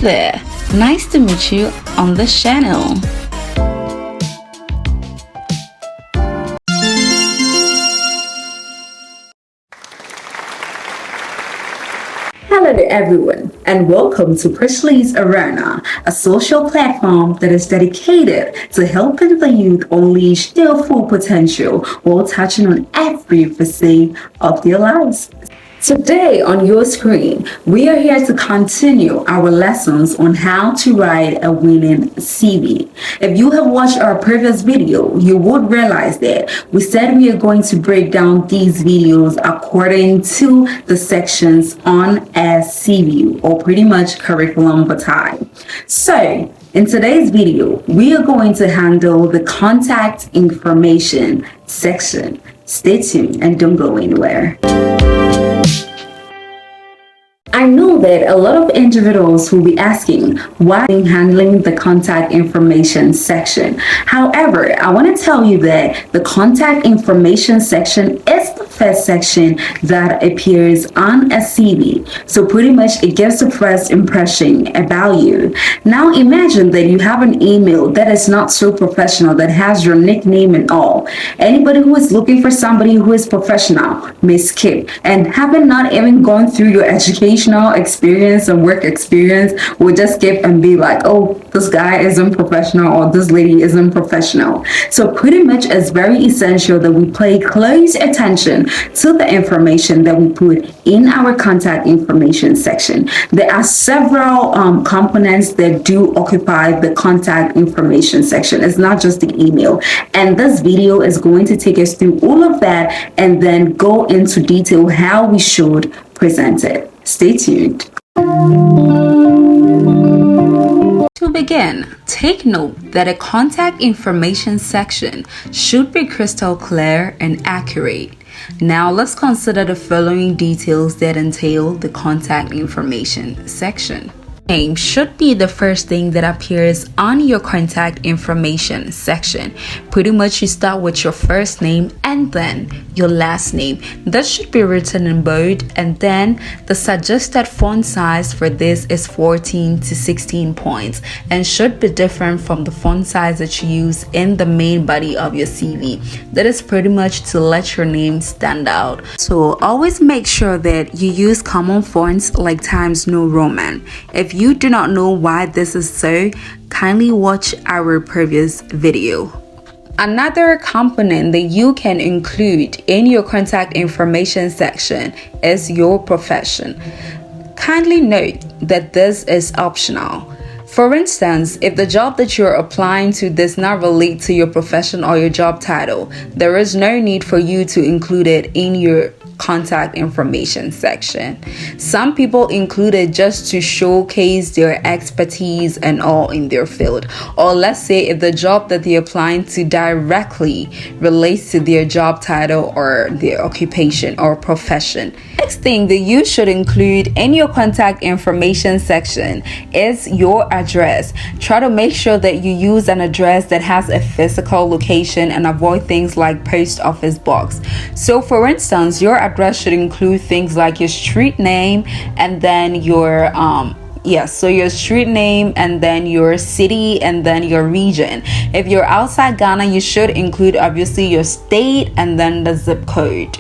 There, nice to meet you on this channel. Hello to everyone, and welcome to Presley's Arena, a social platform that is dedicated to helping the youth unleash their full potential while touching on every facet of their lives. Today on your screen, we are here to continue our lessons on how to write a winning CV. If you have watched our previous video, you would realize that we said we are going to break down these videos according to the sections on a CV, or pretty much curriculum vitae. So, in today's video, we are going to handle the contact information section. Stay tuned and don't go anywhere. I know that a lot of individuals will be asking why I'm handling the contact information section. However, I want to tell you that the contact information section is the first section that appears on a CV. So pretty much it gives the first impression about you. Now imagine that you have an email that is not so professional, that has your nickname and all. Anybody who is looking for somebody who is professional may skip, and having not even gone through your educational experience and work experience will just skip and be like, oh, this guy isn't professional or this lady isn't professional. So pretty much it's very essential that we pay close attention to the information that we put in our contact information section. There are several components that do occupy the contact information section. It's not just the email, and this video is going to take us through all of that and then go into detail how we should present it. Stay tuned. To begin, take note that a contact information section should be crystal clear and accurate. Now let's consider the following details that entail the contact information section. Name should be the first thing that appears on your contact information section. Pretty much you start with your first name and then your last name. That should be written in bold, and then the suggested font size for this is 14 to 16 points and should be different from the font size that you use in the main body of your CV. That is pretty much to let your name stand out. So always make sure that you use common fonts like Times New Roman. If you do not know why this is so, kindly watch our previous video. Another component that you can include in your contact information section is your profession. Kindly note that this is optional. For instance, if the job that you're applying to does not relate to your profession or your job title, there is no need for you to include it in your contact information section. Some people include it just to showcase their expertise and all in their field, or let's say if the job that they're applying to directly relates to their job title or their occupation or profession. Next thing that you should include in your contact information section is your address. Try to make sure that you use an address that has a physical location and avoid things like post office box. So for instance, your address should include things like your street name and then your so your street name and then your city and then your region. If you're outside Ghana, you should include obviously your state and then the zip code.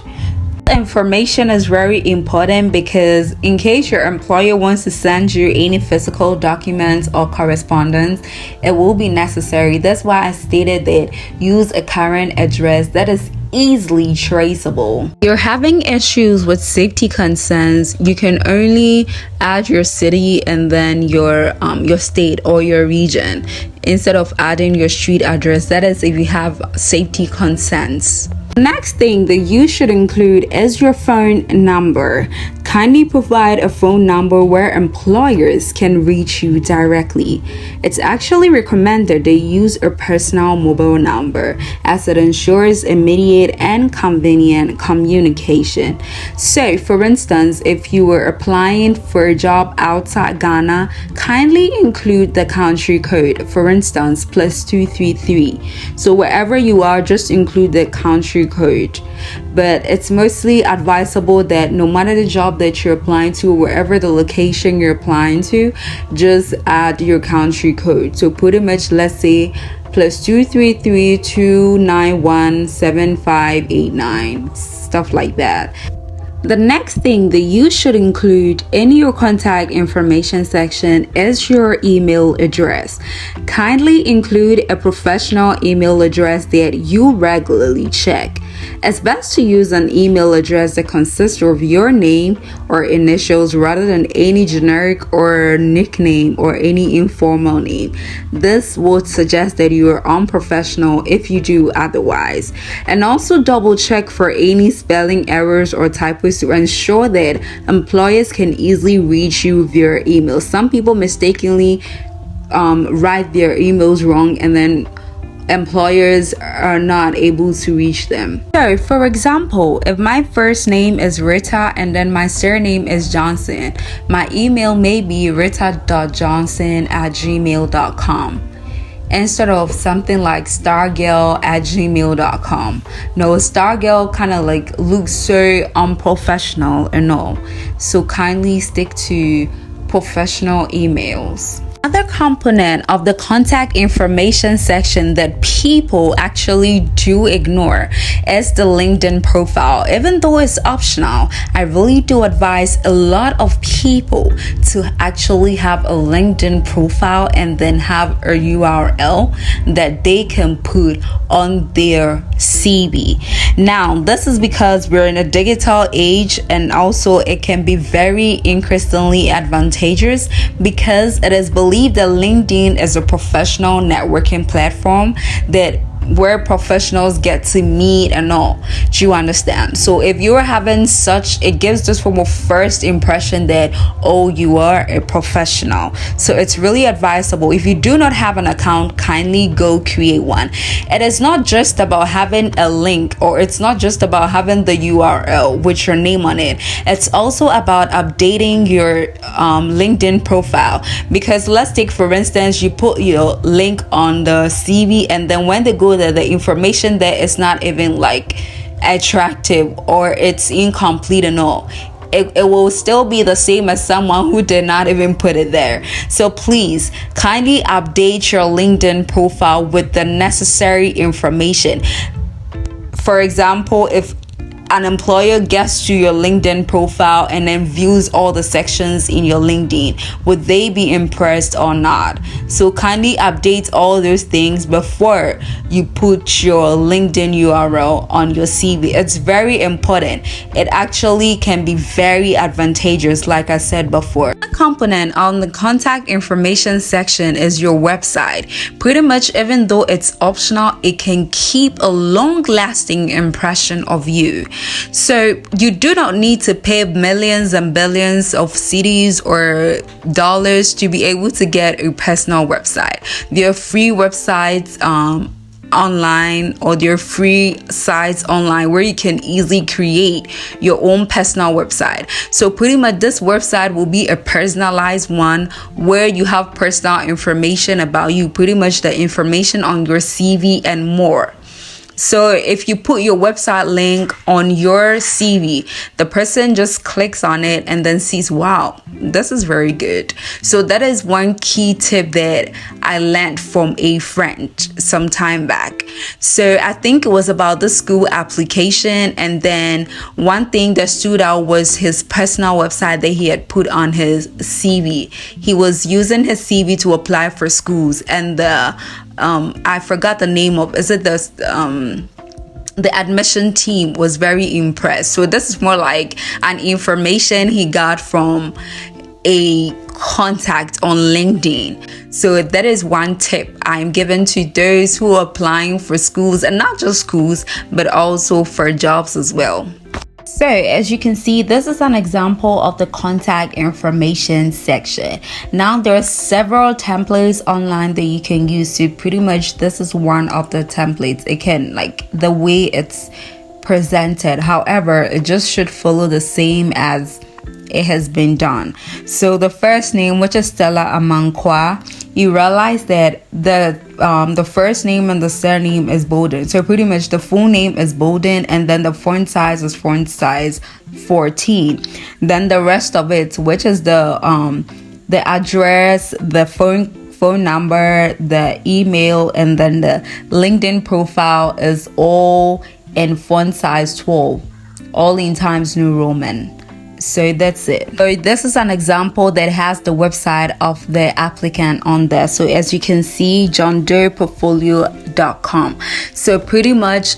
Information is very important because in case your employer wants to send you any physical documents or correspondence, it will be necessary. That's why I stated that use a current address that is easily traceable. If you're having issues with safety concerns, you can only add your city and then your state or your region instead of adding your street address. That is if you have safety concerns. Next thing that you should include is your phone number. Kindly provide a phone number where employers can reach you directly. It's actually recommended they use a personal mobile number as it ensures immediate and convenient communication. So, for instance, if you were applying for a job outside Ghana, kindly include the country code. For instance, +233. So wherever you are, just include the country code. But it's mostly advisable that no matter the job that you're applying to, wherever the location you're applying to, just add your country code. So pretty much, let's say +233-291-7589, stuff like that. The next thing that you should include in your contact information section is your email address. Kindly include a professional email address that you regularly check. It's best to use an email address that consists of your name or initials rather than any generic or nickname or any informal name. This would suggest that you are unprofessional if you do otherwise. And also double check for any spelling errors or typos to ensure that employers can easily reach you via email. Some people mistakenly write their emails wrong, and then employers are not able to reach them. So for example, if my first name is Rita and then my surname is Johnson, my email may be rita.johnson@gmail.com instead of something like stargirl@gmail.com. No, stargirl kind of like looks so unprofessional and all. So kindly stick to professional emails. Another component of the contact information section that people actually do ignore is the LinkedIn profile. Even though it's optional, I really do advise a lot of people to actually have a LinkedIn profile and then have a URL that they can put on their CV. Now, this is because we're in a digital age, and also it can be very increasingly advantageous because it is believed that LinkedIn is a professional networking platform that where professionals get to meet and all. Do you understand? So if you're having such, it gives this form of first impression that, oh, you are a professional. So it's really advisable. If you do not have an account, kindly go create one. It is not just about having a link, or it's not just about having the URL with your name on it. It's also about updating your LinkedIn profile. Because let's take, for instance, you put your link on the CV, and then when they go that the information there is not even like attractive, or it's incomplete and all, it will still be the same as someone who did not even put it there. So please kindly update your LinkedIn profile with the necessary information. For example, if an employer gets to your LinkedIn profile and then views all the sections in your LinkedIn, would they be impressed or not? So kindly update all those things before you put your LinkedIn URL on your CV. It's very important. It actually can be very advantageous, like I said before. A component on the contact information section is your website. Pretty much, even though it's optional, it can keep a long-lasting impression of you. So you do not need to pay millions and billions of cities or dollars to be able to get a personal website. There are free websites online, or there are free sites online where you can easily create your own personal website. So pretty much this website will be a personalized one where you have personal information about you, pretty much the information on your CV and more. So if you put your website link on your CV, the person just clicks on it and then sees, wow, this is very good. So that is one key tip that I learned from a friend some time back. So I think it was about the school application, and then one thing that stood out was his personal website that he had put on his CV. He was using his CV to apply for schools, and the I forgot the name of, is it the admission team was very impressed. So this is more like an information he got from a contact on LinkedIn. So that is one tip I'm giving to those who are applying for schools, and not just schools, but also for jobs as well. So as you can see, this is an example of the contact information section. Now there are several templates online that you can use to pretty much, this is one of the templates. It can, like, the way it's presented. However, it just should follow the same as it has been done. So the first name, which is Stella Amankwa, you realize that the first name and the surname is bolded. So pretty much the full name is bolded, and then the font size is font size 14. Then the rest of it, which is the address, the phone number, the email, and then the LinkedIn profile, is all in font size 12, all in Times New Roman. So that's it. So this is an example that has the website of the applicant on there. So as you can see, johndoeportfolio.com. So pretty much,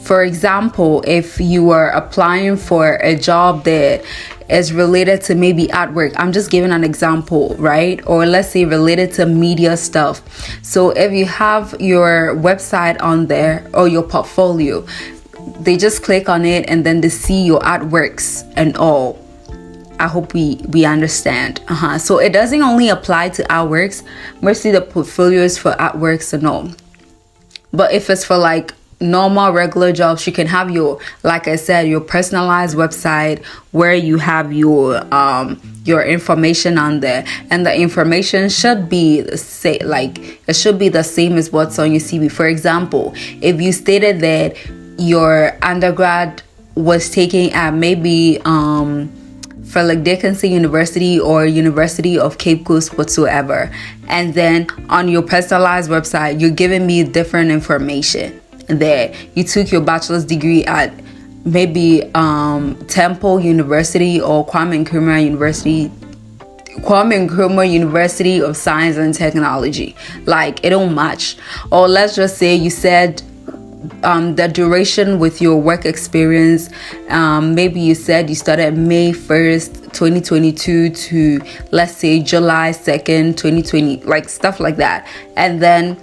for example, if you are applying for a job that is related to maybe artwork, I'm just giving an example, right? Or let's say related to media stuff. So if you have your website on there or your portfolio, they just click on it and then they see your artworks and all. I hope we understand. So it doesn't only apply to artworks. Mostly the portfolio is for artworks and all. But if it's for like normal regular jobs, you can have your, like I said, your personalized website where you have your information on there, and the information should be it should be the same as what's on your CV. For example, if you stated that your undergrad was taken at maybe for like Dickinson University or University of Cape Coast whatsoever, and then on your personalized website you're giving me different information that you took your bachelor's degree at maybe Temple University or Kwame Nkrumah University of Science and Technology. Like, it don't match. Or let's just say you said the duration with your work experience, maybe you said you started May 1st 2022 to, let's say, July 2nd 2020, like stuff like that. And then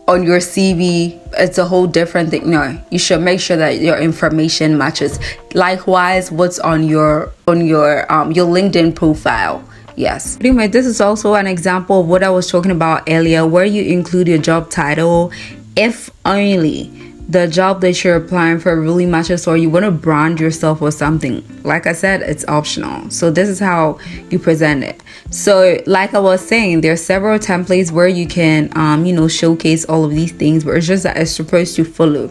on your CV it's a whole different thing. No, you should make sure that your information matches. Likewise, what's on your LinkedIn profile. Yes, pretty much this is also an example of what I was talking about earlier, where you include your job title if only the job that you're applying for really matches, or you want to brand yourself or something. Like I said, it's optional. So this is how you present it. So like I was saying, there are several templates where you can showcase all of these things, but it's just that it's supposed to follow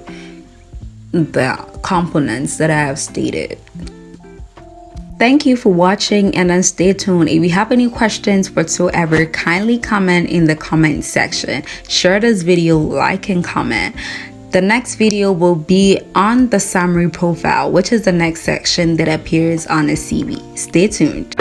the components that I have stated. Thank you for watching, and then stay tuned. If you have any questions whatsoever, kindly comment in the comment section. Share this video, like and comment. The next video will be on the summary profile, which is the next section that appears on a CV. Stay tuned.